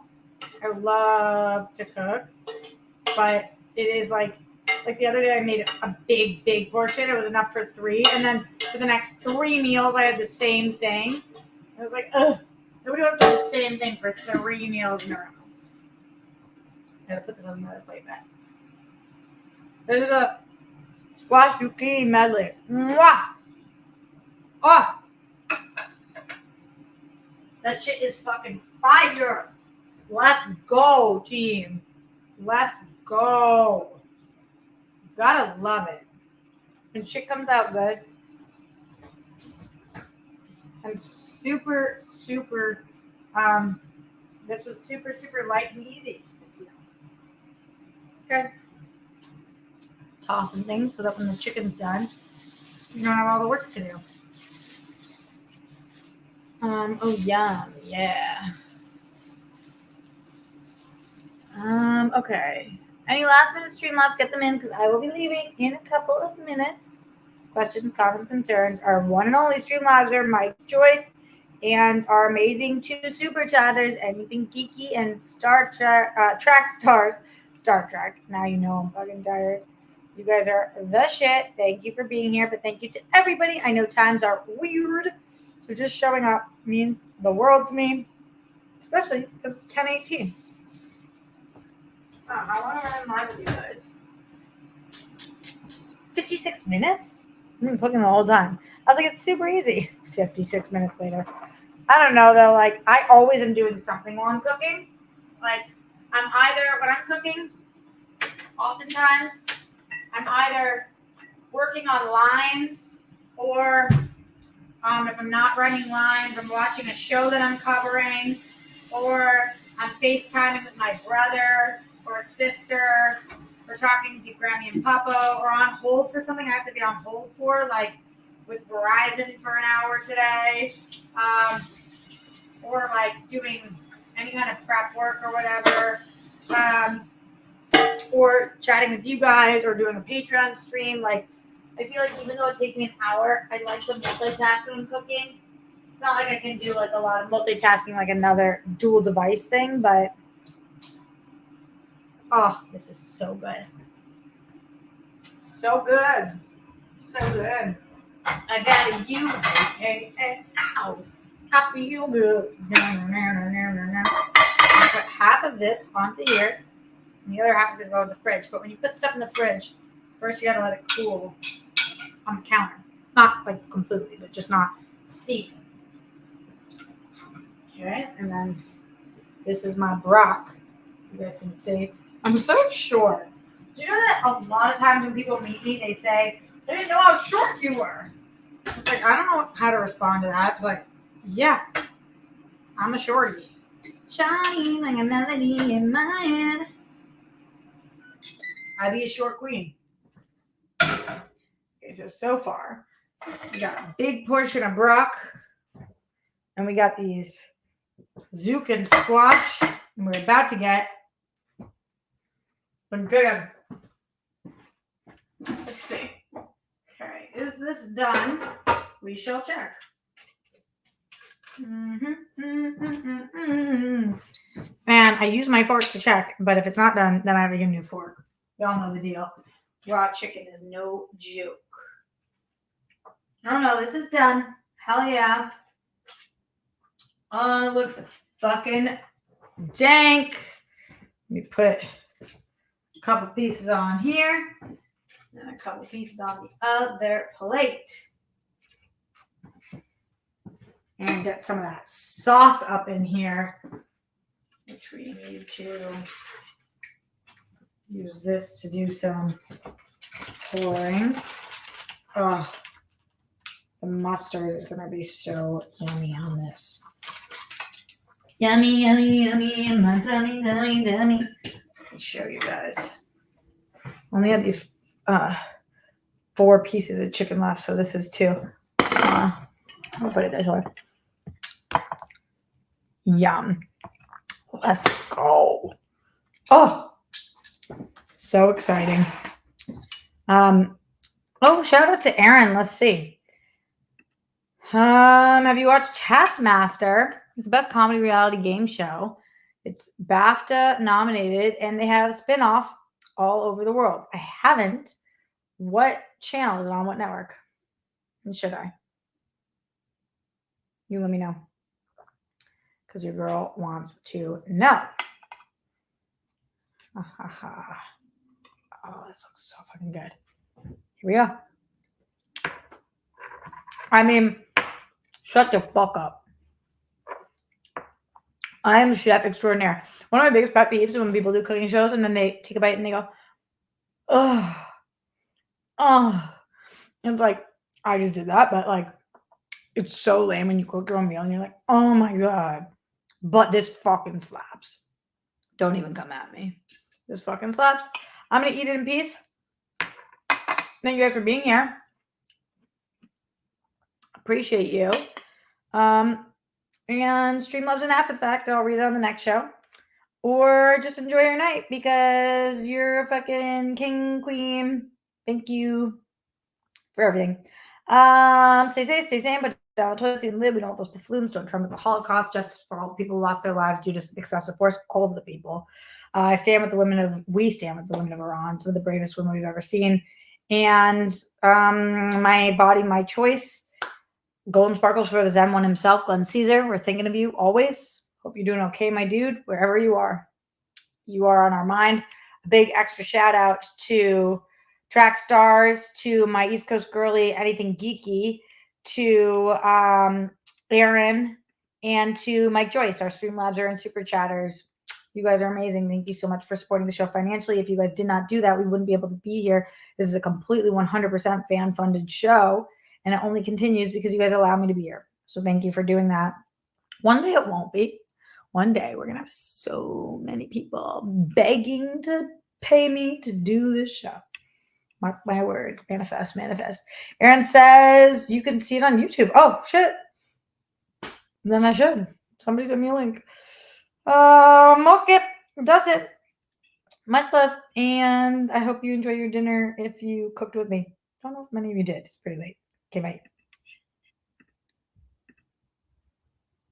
I love to cook, but it is like the other day I made a big portion. It was enough for 3, and then for the next 3 meals I had the same thing. I was like, ugh, nobody wants to do the same thing for 3 meals in a row. I gotta put this on another plate back. There's a squash zucchini medley. Mwah! Oh, that shit is fucking fire. Let's go, team. Let's go. Gotta love it. And shit comes out good. And super, super, this was super, super light and easy. Okay. Tossing things so that when the chicken's done, you don't have all the work to do. Oh, yum. Yeah. Okay. Any last minute Streamlabs, get them in because I will be leaving in a couple of minutes. Questions, comments, concerns. Our one and only Streamlabs Mike Joyce and our amazing 2 super chatters, anything geeky and Star Trek, track stars, Star Trek. Now you know I'm fucking tired. You guys are the shit. Thank you for being here, but thank you to everybody. I know times are weird, so just showing up means the world to me, especially because it's 10:18. How long have I been live with you guys? 56 minutes? I've been cooking the whole time. I was like, it's super easy. 56 minutes later. I don't know, though. Like, I always am doing something while I'm cooking. Like, when I'm cooking, oftentimes, I'm either working on lines or if I'm not running lines, I'm watching a show that I'm covering, or I'm FaceTiming with my brother or sister, or talking to Grammy and Papa, or on hold for something I have to be on hold for, like with Verizon for an hour today, or like doing any kind of prep work or whatever, or chatting with you guys, or doing a Patreon stream. Like, I feel like even though it takes me an hour, I like the multitasking and cooking. It's not like I can do like a lot of multitasking, like another dual device thing, but oh, this is so good. So good. So good. I got you. Hey, ow. I feel good. I put half of this onto here, and the other half is going to go in the fridge. But when you put stuff in the fridge, first you got to let it cool on the counter. Not like completely, but just not steep. Okay, and then this is my brock. You guys can see. I'm so short. Do you know that a lot of times when people meet me, they say, I didn't know how short you were. It's like, I don't know how to respond to that, but yeah, I'm a shorty. Shining like a melody in my head. I be a short queen. Okay, so far, we got a big portion of brock, and we got these zook and squash, and we're about to get some chicken. Let's see. Okay, is this done? We shall check. And I use my fork to check, but if it's not done, then I have to get a new fork. Y'all know the deal. Raw chicken is no joke. No, this is done. Hell yeah. Oh, it looks fucking dank. Let me put a couple pieces on here and a couple pieces on the other plate. And get some of that sauce up in here, which we need to use this to do some pouring. Oh, the mustard is going to be so yummy on this. Yummy, yummy, yummy, my tummy, tummy, tummy. Let me show you guys. Only had these 4 pieces of chicken left, so this is 2. I'll put it this way. Yum. Let's go. Oh, so exciting. Shout out to Aaron. Let's see. Have you watched Taskmaster? It's the best comedy reality game show. It's BAFTA nominated, and they have a spin-off all over the world. I haven't. What channel is it on? What network? And should I? You let me know. Because your girl wants to know. Oh, this looks so fucking good. Here we go. I mean, shut the fuck up. I am chef extraordinaire. One of my biggest pet peeves is when people do cooking shows and then they take a bite and they go, ugh, ugh. And it's like, I just did that, but like, it's so lame when you cook your own meal and you're like, oh my God. But this fucking slaps. Don't even come at me. This fucking slaps. I'm going to eat it in peace. Thank you guys for being here. Appreciate you. And Streamlabs and After Fact, I'll read it on the next show. Or just enjoy your night because you're a fucking king, queen. Thank you for everything. Stay safe, stay sane, but don't live. We don't want those buffoons. Don't tremble the Holocaust. Justice for all the people who lost their lives due to excessive force. All of the people. We stand with the women of Iran. Some of the bravest women we've ever seen. And my body, my choice. Golden sparkles for the Zen one himself, Glenn Caesar. We're thinking of you always. Hope you're doing okay, my dude, wherever you are. You are on our mind. A big extra shout out to Track Stars, to my East Coast girly, Anything Geeky, to Aaron, and to Mike Joyce, our Streamlabser and Super Chatters. You guys are amazing. Thank you so much for supporting the show financially. If you guys did not do that, we wouldn't be able to be here. This is a completely 100% fan-funded show, and it only continues because you guys allow me to be here. So thank you for doing that. One day it won't be. One day we're going to have so many people begging to pay me to do this show. Mark my words. Manifest, manifest. Aaron says you can see it on YouTube. Oh, shit. Then I should. Somebody send me a link. Okay. That's it. Much love. And I hope you enjoy your dinner if you cooked with me. I don't know if many of you did. It's pretty late. Okay, bye.